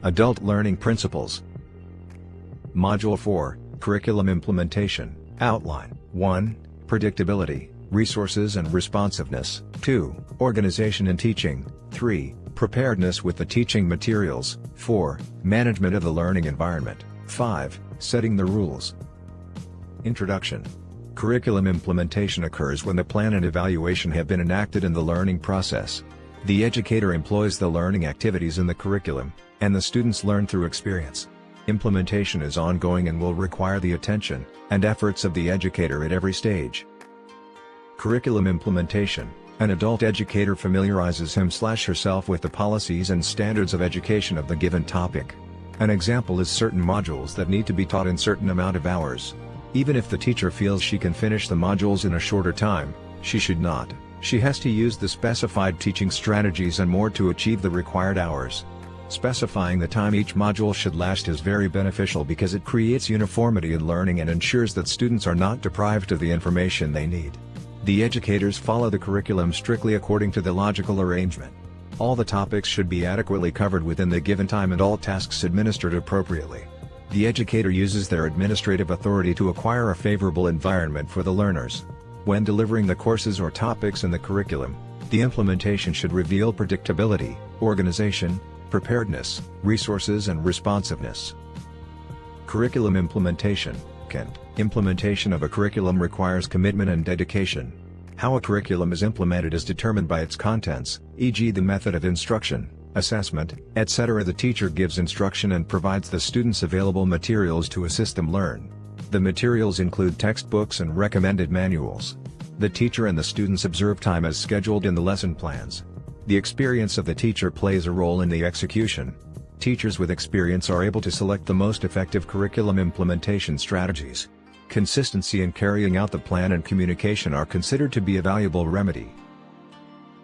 Adult Learning Principles. Module 4, Curriculum Implementation, Outline. 1. Predictability, Resources and Responsiveness. 2. Organization and Teaching. 3. Preparedness with the teaching materials. 4. Management of the learning environment. 5. Setting the rules. Introduction. Curriculum implementation occurs when the plan and evaluation have been enacted in the learning process. The educator employs the learning activities in the curriculum, and the students learn through experience. Implementation is ongoing and will require the attention and efforts of the educator at every stage. Curriculum implementation. An adult educator familiarizes him/herself with the policies and standards of education of the given topic. An example is certain modules that need to be taught in certain amount of hours. Even if the teacher feels she can finish the modules in a shorter time, she should not. She has to use the specified teaching strategies and more to achieve the required hours. Specifying the time each module should last is very beneficial because it creates uniformity in learning and ensures that students are not deprived of the information they need. The educators follow the curriculum strictly according to the logical arrangement. All the topics should be adequately covered within the given time and all tasks administered appropriately. The educator uses their administrative authority to acquire a favorable environment for the learners. When delivering the courses or topics in the curriculum, the implementation should reveal predictability, organization, preparedness, resources and responsiveness. Curriculum implementation. Implementation of a curriculum requires commitment and dedication. How a curriculum is implemented is determined by its contents, e.g. the method of instruction, assessment, etc. The teacher gives instruction and provides the students available materials to assist them learn. The materials include textbooks and recommended manuals. The teacher and the students observe time as scheduled in the lesson plans. The experience of the teacher plays a role in the execution. Teachers with experience are able to select the most effective curriculum implementation strategies. Consistency in carrying out the plan and communication are considered to be a valuable remedy.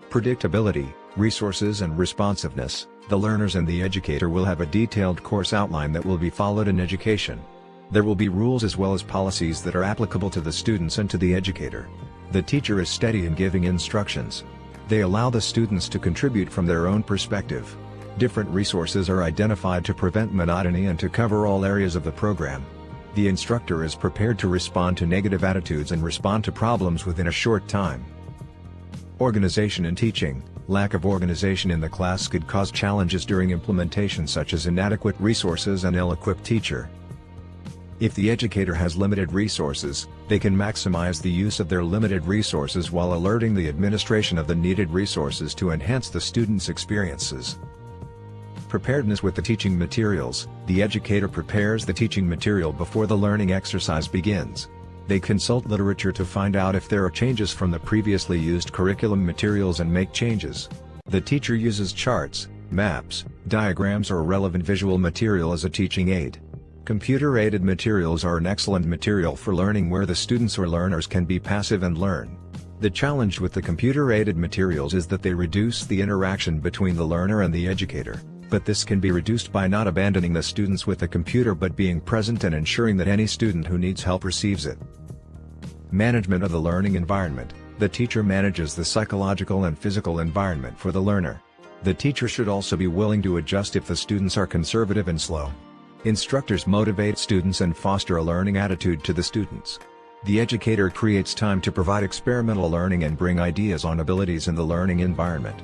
Predictability, resources and responsiveness. The learners and the educator will have a detailed course outline that will be followed in education. There will be rules as well as policies that are applicable to the students and to the educator. The teacher is steady in giving instructions. They allow the students to contribute from their own perspective. Different resources are identified to prevent monotony and to cover all areas of the program. The instructor is prepared to respond to negative attitudes and respond to problems within a short time. Organization in teaching. Lack of organization in the class could cause challenges during implementation such as inadequate resources and ill-equipped teacher. If the educator has limited resources, they can maximize the use of their limited resources while alerting the administration of the needed resources to enhance the students' experiences. Preparedness with the teaching materials. The educator prepares the teaching material before the learning exercise begins. They consult literature to find out if there are changes from the previously used curriculum materials and make changes. The teacher uses charts, maps, diagrams or relevant visual material as a teaching aid. Computer-aided materials are an excellent material for learning where the students or learners can be passive and learn. The challenge with the computer-aided materials is that they reduce the interaction between the learner and the educator, but this can be reduced by not abandoning the students with the computer but being present and ensuring that any student who needs help receives it. Management of the learning environment. The teacher manages the psychological and physical environment for the learner. The teacher should also be willing to adjust if the students are conservative and slow. Instructors motivate students and foster a learning attitude to the students. The educator creates time to provide experimental learning and bring ideas on abilities in the learning environment.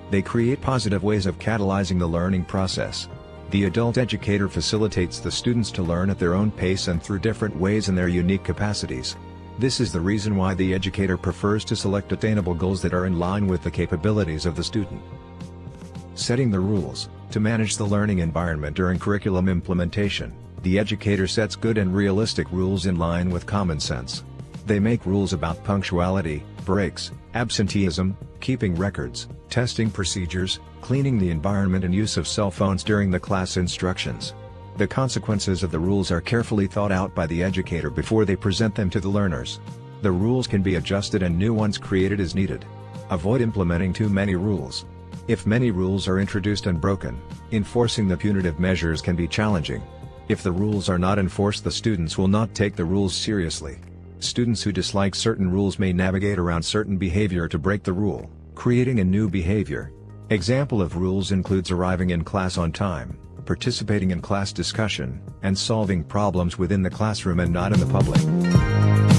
They create positive ways of catalyzing the learning process. The adult educator facilitates the students to learn at their own pace and through different ways in their unique capacities. This is the reason why the educator prefers to select attainable goals that are in line with the capabilities of the student. Setting the rules. To manage the learning environment during curriculum implementation, the educator sets good and realistic rules in line with common sense. They make rules about punctuality, breaks, absenteeism, keeping records, testing procedures, cleaning the environment and use of cell phones during the class instructions. The consequences of the rules are carefully thought out by the educator before they present them to the learners. The rules can be adjusted and new ones created as needed. Avoid implementing too many rules. If many rules are introduced and broken, enforcing the punitive measures can be challenging. If the rules are not enforced, the students will not take the rules seriously. Students who dislike certain rules may navigate around certain behavior to break the rule, creating a new behavior. Example of rules includes arriving in class on time, participating in class discussion, and solving problems within the classroom and not in the public.